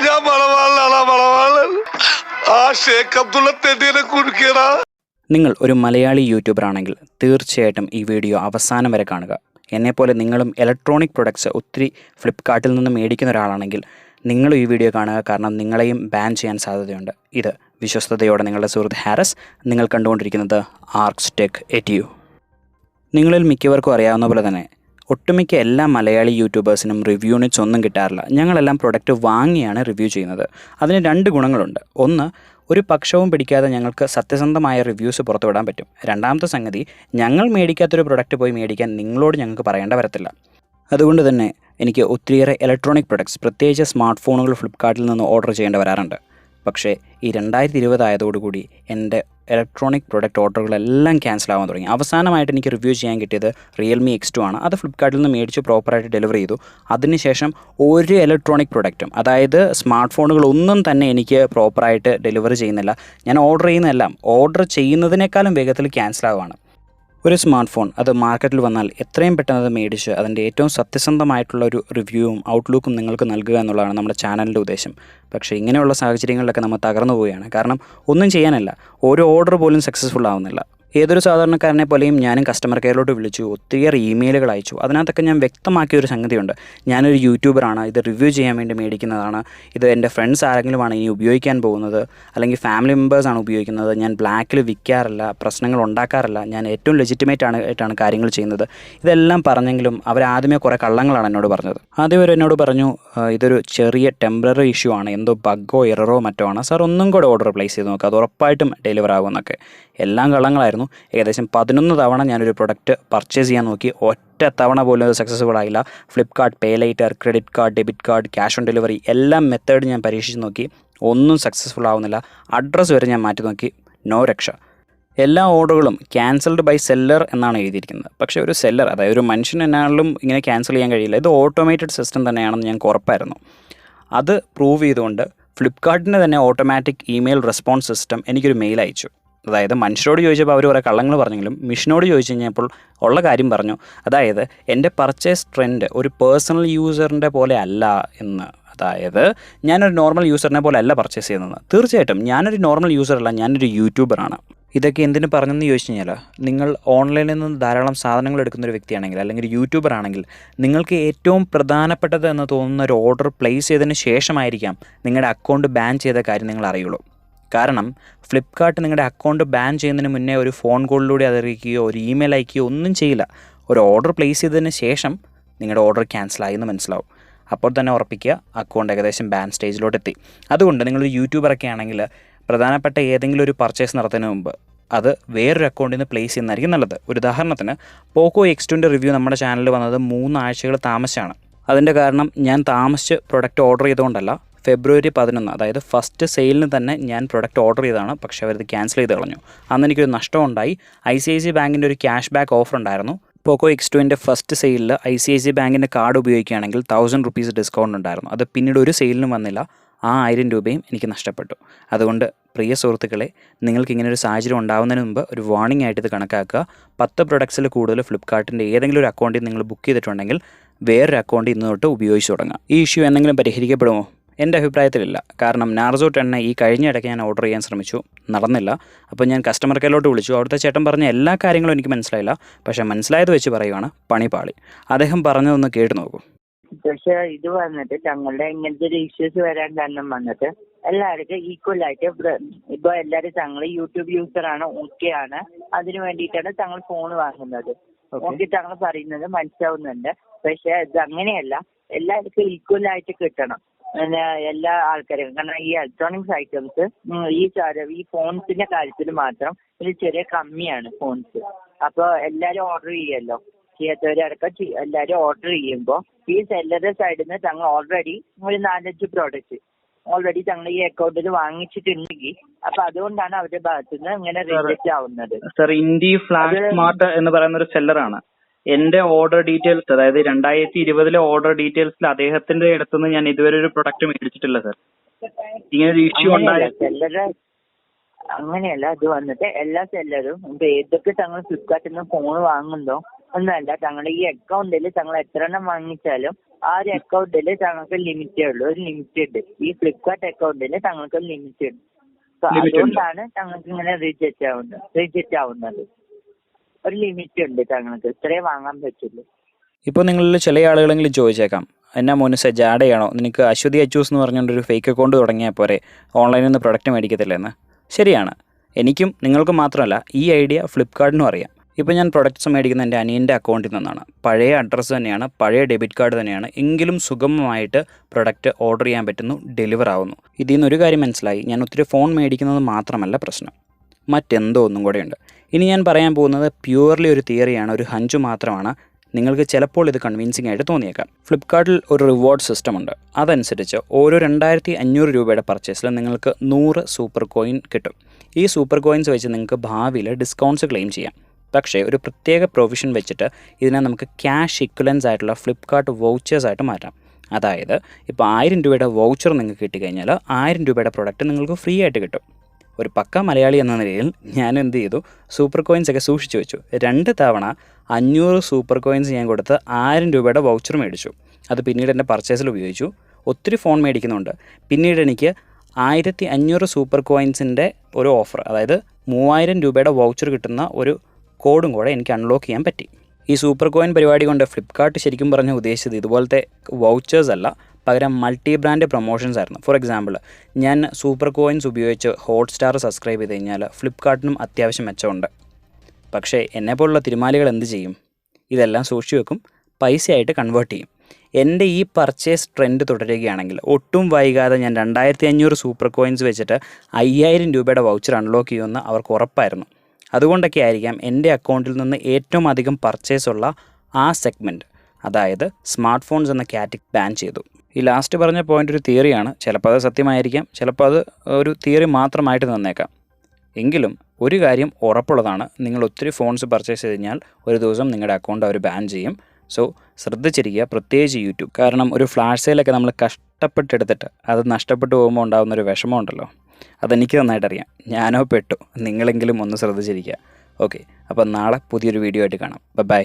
ഞാൻ മണവാളനാണ് മണവാളൻ. ആ ഷേഖ് അബ്ദുള്ള തെണ്ടിയെ കുടുക്കിയടാ. നിങ്ങൾ ഒരു മലയാളി യൂട്യൂബർ ആണെങ്കിൽ തീർച്ചയായിട്ടും ഈ വീഡിയോ അവസാനം വരെ കാണുക. എന്നെപ്പോലെ നിങ്ങളും ഇലക്ട്രോണിക് പ്രൊഡക്ട്സ് ഒത്തിരി ഫ്ലിപ്കാർട്ടിൽ നിന്ന് മേടിക്കുന്ന ഒരാളാണെങ്കിൽ നിങ്ങളും ഈ വീഡിയോ കാണുക. കാരണം നിങ്ങളെയും ബാൻ ചെയ്യാൻ സാധ്യതയുണ്ട്. ഇത് വിശ്വസ്തയോടെ നിങ്ങളുടെ സുഹൃത്ത് ഹാരിസ്. നിങ്ങൾ കണ്ടുകൊണ്ടിരിക്കുന്നത് ആർക്സ് ടെക് എറ്റ്യൂ. നിങ്ങളിൽ മിക്കവർക്കും അറിയാവുന്ന പോലെ തന്നെ ഒട്ടുമിക്ക എല്ലാ മലയാളി യൂട്യൂബേഴ്സിനും റിവ്യൂ യൂണിറ്റ്സ് ഒന്നും കിട്ടാറില്ല. ഞങ്ങളെല്ലാം പ്രൊഡക്റ്റ് വാങ്ങിയാണ് റിവ്യൂ ചെയ്യുന്നത്. അതിന് രണ്ട് ഗുണങ്ങളുണ്ട്. ഒന്ന്, ഒരു പക്ഷവും പിടിക്കാതെ ഞങ്ങൾക്ക് സത്യസന്ധമായ റിവ്യൂസ് പുറത്തുവിടാൻ പറ്റും. രണ്ടാമത്തെ സംഗതി, ഞങ്ങൾ മേടിക്കാത്തൊരു പ്രൊഡക്റ്റ് പോയി മേടിക്കാൻ നിങ്ങളോട് ഞങ്ങൾക്ക് പറയേണ്ട വരത്തില്ല. അതുകൊണ്ട് തന്നെ എനിക്ക് ഒത്തിരിയേറെ ഇലക്ട്രോണിക് പ്രൊഡക്ട്സ്, പ്രത്യേകിച്ച് സ്മാർട്ട് ഫോണുകൾ ഫ്ലിപ്കാർട്ടിൽ നിന്ന് ഓർഡർ ചെയ്യേണ്ടി വരാറുണ്ട്. പക്ഷേ ഈ 2020 ആയതോടുകൂടി എൻ്റെ ഇലക്ട്രോണിക് പ്രൊഡക്റ്റ് ഓർഡറുകളെല്ലാം ക്യാൻസൽ ആവാൻ തുടങ്ങി. അവസാനമായിട്ട് എനിക്ക് റിവ്യൂ ചെയ്യാൻ കിട്ടിയത് റിയൽമി X2 ആണ്. അത് ഫ്ലിപ്കാർട്ടിൽ നിന്ന് മേടിച്ച് പ്രോപ്പറായിട്ട് ഡെലിവർ ചെയ്തു. അതിനുശേഷം ഒരു ഇലക്ട്രോണിക് പ്രൊഡക്റ്റും, അതായത് സ്മാർട്ട് ഫോണുകളൊന്നും തന്നെ എനിക്ക് പ്രോപ്പറായിട്ട് ഡെലിവർ ചെയ്യുന്നില്ല. ഞാൻ ഓർഡർ ചെയ്യുന്നതെല്ലാം ഓർഡർ ചെയ്യുന്നതിനേക്കാളും വേഗത്തിൽ ക്യാൻസൽ ആവുകയാണ്. ഒരു സ്മാർട്ട് ഫോൺ അത് മാർക്കറ്റിൽ വന്നാൽ എത്രയും പെട്ടെന്ന് അത് മേടിച്ച് അതിൻ്റെ ഏറ്റവും സത്യസന്ധമായിട്ടുള്ള ഒരു റിവ്യൂവും ഔട്ട്ലുക്കും നിങ്ങൾക്ക് നൽകുക എന്നുള്ളതാണ് നമ്മുടെ ചാനലിൻ്റെ ഉദ്ദേശം. പക്ഷേ ഇങ്ങനെയുള്ള സാഹചര്യങ്ങളിലൊക്കെ നമ്മൾ തകർന്നു പോവുകയാണ്. കാരണം ഒന്നും ചെയ്യാനല്ല, ഒരു ഓർഡർ പോലും സക്സസ്ഫുൾ ആവുന്നില്ല. ഏതൊരു സാധാരണക്കാരനെ പോലെയും ഞാനും കസ്റ്റമർ കെയറിലോട്ട് വിളിച്ചു, ഒത്തിരിയേറെ ഇമെയിലുകൾ അയച്ചു. അതിനകത്തൊക്കെ ഞാൻ വ്യക്തമാക്കിയ ഒരു സംഗതിയുണ്ട്. ഞാനൊരു യൂട്യൂബറാണ്, ഇത് റിവ്യൂ ചെയ്യാൻ വേണ്ടി മേടിക്കുന്നതാണ്, ഇത് എൻ്റെ ഫ്രണ്ട്സ് ആരെങ്കിലുമാണ് ഇനി ഉപയോഗിക്കാൻ പോകുന്നത്, അല്ലെങ്കിൽ ഫാമിലി മെമ്പേഴ്സാണ് ഉപയോഗിക്കുന്നത്, ഞാൻ ബ്ലാക്കിൽ വിൽക്കാറില്ല, പ്രശ്നങ്ങൾ ഉണ്ടാക്കാറില്ല, ഞാൻ ഏറ്റവും ലെജിറ്റിമേറ്റ് ആയിട്ടാണ് കാര്യങ്ങൾ ചെയ്യുന്നത്. ഇതെല്ലാം പറഞ്ഞെങ്കിലും അവരാദ്യമേ കുറേ കള്ളങ്ങളാണ് എന്നോട് പറഞ്ഞത്. ആദ്യം അവർ എന്നോട് പറഞ്ഞു, ഇതൊരു ചെറിയ ടെമ്പററി ഇഷ്യൂ ആണ്, എന്തോ ബഗ്ഗോ എററോ മറ്റോ ആണ്, സാർ ഒന്നും കൂടെ ഓർഡർ പ്ലേസ് ചെയ്ത് നോക്കുക, അത് ഉറപ്പായിട്ടും ഡെലിവർ ആകുമെന്നൊക്കെ. എല്ലാം കള്ളങ്ങളായിരുന്നു. ഏകദേശം 11 തവണ ഞാനൊരു പ്രൊഡക്റ്റ് പർച്ചേസ് ചെയ്യാൻ നോക്കി. ഒറ്റ തവണ പോലും അത് സക്സസ്ഫുൾ ആയില്ല. Flipkart, pay later, credit card, debit card, cash on delivery എല്ലാം മെത്തേഡ് ഞാൻ പരീക്ഷിച്ച് നോക്കി. ഒന്നും സക്സസ്ഫുൾ ആവുന്നില്ല. അഡ്രസ്സ് വരെ ഞാൻ മാറ്റി നോക്കി. നോ രക്ഷ. എല്ലാ ഓർഡറുകളും ക്യാൻസൽഡ് ബൈ സെല്ലർ എന്നാണ് എഴുതിയിരിക്കുന്നത്. പക്ഷേ ഒരു സെല്ലർ, അതായത് ഒരു മനുഷ്യൻ എന്നാലും ഇങ്ങനെ ക്യാൻസൽ ചെയ്യാൻ കഴിയില്ല. ഇത് ഓട്ടോമേറ്റഡ് സിസ്റ്റം തന്നെയാണെന്ന് ഞങ്ങൾക്ക് ഉറപ്പായിരുന്നു. അത് പ്രൂവ് ചെയ്തുകൊണ്ട് ഫ്ലിപ്കാർട്ടിൻ്റെ തന്നെ ഓട്ടോമാറ്റിക് ഇമെയിൽ റെസ്പോൺസ് സിസ്റ്റം എനിക്കൊരു മെയിൽ അയച്ചു. അതായത് മനുഷ്യരോട് ചോദിച്ചപ്പോൾ അവർ കുറേ കള്ളങ്ങൾ പറഞ്ഞെങ്കിലും മിഷനോട് ചോദിച്ചു കഴിഞ്ഞപ്പോൾ ഉള്ള കാര്യം പറഞ്ഞു. അതായത് എൻ്റെ പർച്ചേസ് ട്രെൻഡ് ഒരു പേഴ്സണൽ യൂസറിൻ്റെ പോലെ അല്ല എന്ന്. അതായത് ഞാനൊരു നോർമൽ യൂസറിനെ പോലെ അല്ല പർച്ചേസ് ചെയ്യുന്നത്. തീർച്ചയായിട്ടും ഞാനൊരു നോർമൽ യൂസറല്ല, ഞാനൊരു യൂട്യൂബറാണ്. ഇതൊക്കെ എന്തിനു പറഞ്ഞെന്ന് ചോദിച്ചു കഴിഞ്ഞാൽ, നിങ്ങൾ ഓൺലൈനിൽ നിന്ന് ധാരാളം സാധനങ്ങൾ എടുക്കുന്ന ഒരു വ്യക്തിയാണെങ്കിൽ, അല്ലെങ്കിൽ യൂട്യൂബർ ആണെങ്കിൽ, നിങ്ങൾക്ക് ഏറ്റവും പ്രധാനപ്പെട്ടത് എന്ന് തോന്നുന്ന ഒരു ഓർഡർ പ്ലേസ് ചെയ്തതിന് ശേഷമായിരിക്കാം നിങ്ങളുടെ അക്കൗണ്ട് ബാൻ ചെയ്ത കാര്യം നിങ്ങൾ അറിയുള്ളൂ. കാരണം ഫ്ലിപ്കാർട്ട് നിങ്ങളുടെ അക്കൗണ്ട് ബാൻ ചെയ്യുന്നതിന് മുന്നേ ഒരു ഫോൺ കോളിലൂടെ അറിയിക്കുകയോ ഒരു ഇമെയിൽ അയക്കുകയോ ഒന്നും ചെയ്യില്ല. ഒരു ഓർഡർ പ്ലേസ് ചെയ്തതിന് ശേഷം നിങ്ങളുടെ ഓർഡർ ക്യാൻസലായി എന്ന് മനസ്സിലാവും. അപ്പോൾ തന്നെ ഉറപ്പിക്കുക അക്കൗണ്ട് ഏകദേശം ബാൻ സ്റ്റേജിലോട്ടെത്തി. അതുകൊണ്ട് നിങ്ങളൊരു യൂട്യൂബറൊക്കെ ആണെങ്കിൽ പ്രധാനപ്പെട്ട ഏതെങ്കിലും ഒരു പർച്ചേസ് നടത്തുന്നതിന് മുമ്പ് അത് വേറൊരു അക്കൗണ്ടിൽ നിന്ന് പ്ലേസ് ചെയ്യുന്നതായിരിക്കും നല്ലത്. ഒരു ഉദാഹരണത്തിന് പോക്കോ X2ൻ്റെ റിവ്യൂ നമ്മുടെ ചാനലിൽ വന്നത് 3 ആഴ്ചകൾ താമസിച്ചാണ്. അതിൻ്റെ കാരണം ഞാൻ താമസിച്ച് പ്രൊഡക്റ്റ് ഓർഡർ ചെയ്തുകൊണ്ടല്ല. ഫെബ്രുവരി 11, അതായത് ഫസ്റ്റ് സെയിലിന് തന്നെ ഞാൻ പ്രൊഡക്റ്റ് ഓർഡർ ചെയ്തതാണ്. പക്ഷേ അവരത് ക്യാൻസൽ ചെയ്ത് കളഞ്ഞു. അന്ന് എനിക്കൊരു നഷ്ടമുണ്ടായി. ICICI ബാങ്കിൻ്റെ ഒരു ക്യാഷ് ബാക്ക് ഓഫർ ഉണ്ടായിരുന്നു. പോക്കോ X2ൻ്റെ ഫസ്റ്റ് സെയിലിൽ ICICI ബാങ്കിൻ്റെ കാർഡ് ഉപയോഗിക്കുകയാണെങ്കിൽ 1000 റുപ്പീസ് ഡിസ്കൗണ്ട് ഉണ്ടായിരുന്നു. അത് പിന്നീട് ഒരു സെയിലിനും വന്നില്ല. ആ 1000 രൂപയും എനിക്ക് നഷ്ടപ്പെട്ടു. അതുകൊണ്ട് പ്രിയ സുഹൃത്തുക്കളെ, നിങ്ങൾക്ക് ഇങ്ങനെ ഒരു സാഹചര്യം ഉണ്ടാകുന്നതിന് മുമ്പ് ഒരു വാർണിംഗ് ആയിട്ട് ഇത് കണക്കാക്കുക. 10 പ്രൊഡക്ട്സിൽ കൂടുതൽ ഫ്ലിപ്കാർട്ടിൻ്റെ ഏതെങ്കിലും ഒരു അക്കൗണ്ടിൽ നിങ്ങൾ ബുക്ക് ചെയ്തിട്ടുണ്ടെങ്കിൽ വേറൊരു അക്കൗണ്ട് ഇന്ന് തൊട്ട് ഉപയോഗിച്ച് തുടങ്ങുക. ഈ ഇഷ്യൂ എന്തെങ്കിലും പരിഹരിക്കപ്പെടുമോ? എൻ്റെ അഭിപ്രായത്തിലില്ല. കാരണം നാർസോ 10 ഈ കഴിഞ്ഞ ഇടയ്ക്ക് ഞാൻ ഓർഡർ ചെയ്യാൻ ശ്രമിച്ചു, നടന്നില്ല. അപ്പോൾ ഞാൻ കസ്റ്റമർ കെയറിലോട്ട് വിളിച്ചു. അവിടുത്തെ ചേട്ടൻ പറഞ്ഞ എല്ലാ കാര്യങ്ങളും എനിക്ക് മനസ്സിലായില്ല. പക്ഷേ മനസ്സിലായത് വെച്ച് പറയുവാണ്, പണി പാളി. അദ്ദേഹം പറഞ്ഞതൊന്ന് കേട്ട് നോക്കൂ. പക്ഷെ ഇത് വന്നിട്ട് തങ്ങളുടെ ഇങ്ങനത്തെ ഒരു ഇഷ്യൂസ് വരാൻ കാരണം വന്നിട്ട് എല്ലാവർക്കും ഈക്വൽ ആയിട്ട് ഇപ്പൊ എല്ലാവരും തങ്ങൾ യൂട്യൂബ് യൂസറാണ്, ഓക്കെയാണ്, അതിനു വേണ്ടിയിട്ടാണ് തങ്ങൾ ഫോൺ വാങ്ങുന്നത്. ഓക്കെ, തങ്ങൾ പറയുന്നത് മനസ്സിലാവുന്നുണ്ട്. പക്ഷെ ഇത് അങ്ങനെയല്ല, എല്ലാവർക്കും ഈക്വൽ ആയിട്ട് കിട്ടണം എല്ലാ ആൾക്കാരും. കാരണം ഈ ഇലക്ട്രോണിക്സ് ഐറ്റംസ് ഈ ഫോൺസിന്റെ കാര്യത്തിൽ മാത്രം ഒരു ചെറിയ കമ്മിയാണ് ഫോൺസ്. അപ്പൊ എല്ലാരും ഓർഡർ ചെയ്യല്ലോ, ചെയ്യാത്തവരടക്കം എല്ലാരും ഓർഡർ ചെയ്യുമ്പോൾ ഈ സെല്ലറുടെ സൈഡിൽ നിന്ന് തങ്ങൾ ഓൾറെഡി ഒരു 4-5 പ്രോഡക്റ്റ് ഓൾറെഡി തങ്ങൾ ഈ അക്കൗണ്ടിൽ വാങ്ങിച്ചിട്ടുണ്ടെങ്കിൽ അപ്പൊ അതുകൊണ്ടാണ് അവരുടെ ഭാഗത്തുനിന്ന് ഇങ്ങനെ റിജക്റ്റ് ആവുന്നത്. സർ, ഇന്ത്യ ഫ്ലാഷ് സ്മാർട്ട് എന്ന് പറയുന്ന ഒരു സെല്ലറാണ്. എന്റെ ഓർഡർ ഡീറ്റെയിൽസ്, അതായത് 2020 ഓർഡർ ഡീറ്റെയിൽസിൽ അദ്ദേഹത്തിന്റെ അടുത്തുനിന്ന് ഞാൻ ഇതുവരെ ഒരു പ്രൊഡക്റ്റ് മേടിച്ചിട്ടില്ല സർ. ഇങ്ങനെ ഒരു ഇഷ്യൂ ഉണ്ടായ സെല്ലറ് അങ്ങനെയല്ല. അത് വന്നിട്ട് എല്ലാ സെല്ലറും ഇപ്പൊ ഏതൊക്കെ തങ്ങൾ ഫ്ലിപ്കാർട്ടിൽ നിന്ന് ഫോൺ വാങ്ങുന്നോ ഒന്നല്ല, തങ്ങളുടെ ഈ അക്കൗണ്ടിൽ തങ്ങൾ എത്ര എണ്ണം വാങ്ങിച്ചാലും ആ ഒരു അക്കൗണ്ടിൽ താങ്കൾക്ക് ലിമിറ്റേ ഉള്ളൂ, ഒരു ലിമിറ്റ് ഉണ്ട്. ഈ ഫ്ലിപ്കാർട്ട് അക്കൗണ്ടിൽ താങ്കൾക്ക് ലിമിറ്റ് ഉണ്ട്. അതുകൊണ്ടാണ് താങ്കൾക്ക് ഇങ്ങനെ റിജക്റ്റ് ആവുന്നത്. ഒരു ലിമിറ്റ് ഉണ്ട്, താങ്കൾക്ക് ഇത്രേ വാങ്ങാൻ പറ്റുള്ളൂ. ഇപ്പോൾ നിങ്ങളിൽ ചില ആളുകളെങ്കിലും ചോദിച്ചേക്കാം, എന്നാ മോനുസെ ജാടയാണോ, നിനക്ക് അശ്വതി അച്ചൂസ് എന്ന് പറഞ്ഞുകൊണ്ടൊരു ഫേക്ക് അക്കൗണ്ട് തുടങ്ങിയാൽ പോരെ, ഓൺലൈനിൽ നിന്ന് പ്രൊഡക്റ്റ് മേടിക്കത്തില്ലെന്ന്. ശരിയാണ്, എനിക്കും നിങ്ങൾക്ക് മാത്രമല്ല ഈ ഐഡിയ ഫ്ലിപ്കാർട്ടിനും അറിയാം. ഇപ്പോൾ ഞാൻ പ്രൊഡക്റ്റ്സ് മേടിക്കുന്ന എൻ്റെ അനിയൻ്റെ അക്കൗണ്ടിൽ നിന്നാണ്. പഴയ അഡ്രസ്സ് തന്നെയാണ്, പഴയ ഡെബിറ്റ് കാർഡ് തന്നെയാണ്, എങ്കിലും സുഗമമായിട്ട് പ്രൊഡക്റ്റ് ഓർഡർ ചെയ്യാൻ പറ്റുന്നു, ഡെലിവർ ആവുന്നു. ഇതിൽ നിന്നൊരു കാര്യം മനസ്സിലായി, ഞാൻ ഒത്തിരി ഫോൺ മേടിക്കുന്നത് മാത്രമല്ല പ്രശ്നം, മറ്റെന്തോ ഒന്നും കൂടെയുണ്ട്. ഇനി ഞാൻ പറയാൻ പോകുന്നത് പ്യുവർലി ഒരു തിയറിയാണ്, ഒരു ഹഞ്ച് മാത്രമാണ്. നിങ്ങൾക്ക് ചിലപ്പോൾ ഇത് കൺവിൻസിംഗ് ആയിട്ട് തോന്നിയേക്കാം. ഫ്ലിപ്കാർട്ടിൽ ഒരു റിവാർഡ് സിസ്റ്റം ഉണ്ട്. അതനുസരിച്ച് ഓരോ 2500 രൂപയുടെ പർച്ചേസിൽ നിങ്ങൾക്ക് 100 സൂപ്പർ കോയിൻ കിട്ടും. ഈ സൂപ്പർ കോയിൻസ് വെച്ച് നിങ്ങൾക്ക് ഭാവിയിൽ ഡിസ്കൗണ്ട്സ് ക്ലെയിം ചെയ്യാം. പക്ഷേ ഒരു പ്രത്യേക പ്രൊവിഷൻ വെച്ചിട്ട് ഇതിനെ നമുക്ക് ക്യാഷ് ഇക്വലൻസ് ആയിട്ടുള്ള ഫ്ലിപ്കാർട്ട് വൗച്ചേഴ്സ് ആയിട്ട് മാറ്റാം. അതായത് ഇപ്പോൾ 1000 രൂപയുടെ വൗച്ചർ നിങ്ങൾക്ക് കിട്ടിക്കഴിഞ്ഞാൽ 1000 രൂപയുടെ പ്രൊഡക്റ്റ് നിങ്ങൾക്ക് ഫ്രീ ആയിട്ട് കിട്ടും. ഒരു പക്ക മലയാളി എന്ന നിലയിൽ ഞാൻ എന്ത് ചെയ്തു, സൂപ്പർ കോയിൻസ് ഒക്കെ സൂക്ഷിച്ചു വെച്ചു. 2 തവണ 500 സൂപ്പർ കോയിൻസ് ഞാൻ കൊടുത്ത് 1000 രൂപയുടെ വൗച്ചർ മേടിച്ചു. അത് പിന്നീട് എൻ്റെ പർച്ചേസിൽ ഉപയോഗിച്ചു. ഒത്തിരി ഫോൺ മേടിക്കുന്നുണ്ട്. പിന്നീട് എനിക്ക് 1500 സൂപ്പർ കോയിൻസിൻ്റെ ഒരു ഓഫർ, അതായത് 3000 രൂപയുടെ വൗച്ചർ കിട്ടുന്ന ഒരു കോഡും കൂടെ എനിക്ക് അൺലോക്ക് ചെയ്യാൻ പറ്റി. ഈ സൂപ്പർ കോയിൻ പരിപാടി കൊണ്ട് ഫ്ലിപ്കാർട്ട് ശരിക്കും പറഞ്ഞാൽ ഉദ്ദേശിച്ചത് ഇതുപോലത്തെ വൗച്ചേഴ്സ് അല്ല, പകരം മൾട്ടി ബ്രാൻഡ് പ്രൊമോഷൻസ് ആയിരുന്നു. ഫോർ എക്സാമ്പിൾ, ഞാൻ സൂപ്പർ കോയിൻസ് ഉപയോഗിച്ച് ഹോട്ട്സ്റ്റാർ സബ്സ്ക്രൈബ് ചെയ്ത് കഴിഞ്ഞാൽ ഫ്ലിപ്കാർട്ടിനും അത്യാവശ്യം മെച്ചമുണ്ട്. പക്ഷേ എന്നെപ്പോലുള്ള തിരുമാലികൾ എന്ത് ചെയ്യും? ഇതെല്ലാം സൂക്ഷിച്ചു വെക്കും, പൈസയായിട്ട് കൺവേർട്ട് ചെയ്യും. എൻ്റെ ഈ പർച്ചേസ് ട്രെൻഡ് തുടരുകയാണെങ്കിൽ ഒട്ടും വൈകാതെ ഞാൻ 2500 സൂപ്പർ കോയിൻസ് വെച്ചിട്ട് 5000 രൂപയുടെ വൗച്ചർ അൺലോക്ക് ചെയ്യുമെന്ന് അവർക്ക് ഉറപ്പായിരുന്നു. അതുകൊണ്ടൊക്കെ ആയിരിക്കാം എൻ്റെ അക്കൗണ്ടിൽ നിന്ന് ഏറ്റവും അധികം പർച്ചേസ് ഉള്ള ആ സെഗ്മെൻറ്റ്, അതായത് സ്മാർട്ട് ഫോൺസ് എന്ന കാറ്റഗറി ബാൻ ചെയ്തു. ഈ ലാസ്റ്റ് പറഞ്ഞ പോയിൻ്റ് ഒരു തിയറിയാണ്. ചിലപ്പോൾ അത് സത്യമായിരിക്കാം, ചിലപ്പോൾ അത് ഒരു തിയറി മാത്രമായിട്ട് തന്നേക്കാം. എങ്കിലും ഒരു കാര്യം ഉറപ്പുള്ളതാണ്, നിങ്ങൾ ഒത്തിരി ഫോൺസ് പർച്ചേസ് ചെയ്ത് കഴിഞ്ഞാൽ ഒരു ദിവസം നിങ്ങളുടെ അക്കൗണ്ട് അവർ ബാൻ ചെയ്യും. സോ ശ്രദ്ധിച്ചിരിക്കുക, പ്രത്യേകിച്ച് യൂട്യൂബ്. കാരണം ഒരു ഫ്ലാഷ് സെയിലൊക്കെ നമ്മൾ കഷ്ടപ്പെട്ടെടുത്തിട്ട് അത് നഷ്ടപ്പെട്ടു പോകുമ്പോൾ ഉണ്ടാകുന്നൊരു വിഷമമുണ്ടല്ലോ, അതെനിക്ക് നന്നായിട്ടറിയാം. ഞാനോ പെട്ടു, നിങ്ങളെങ്കിലും ഒന്ന് ശ്രദ്ധിച്ചിരിക്കുക. ഓക്കെ, അപ്പോൾ നാളെ പുതിയൊരു വീഡിയോ ആയിട്ട് കാണാം. ബൈ.